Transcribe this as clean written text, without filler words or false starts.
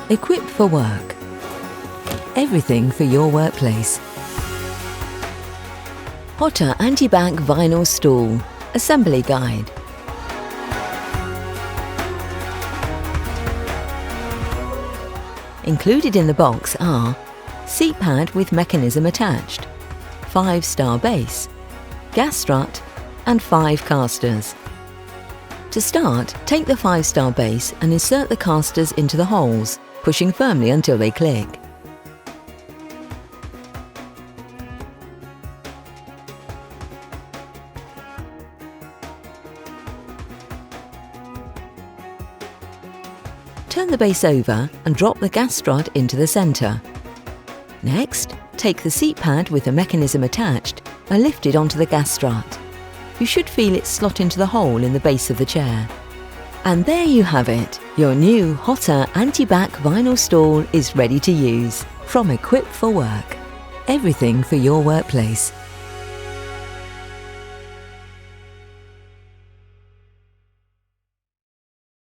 Equipped for work. Everything for your workplace. Jota Anti-Bac Vinyl Stool. Assembly Guide. Included in the box are seat pad with mechanism attached, 5-star base, gas strut and 5 casters. To start, take the 5-star base and insert the casters into the holes, pushing firmly until they click. Turn the base over and drop the gas strut into the centre. Next, take the seat pad with the mechanism attached and lift it onto the gas strut. You should feel it slot into the hole in the base of the chair. And there you have it! Your new Jota Anti-Bac Vinyl Stool is ready to use. From Equipped for Work. Everything for your workplace.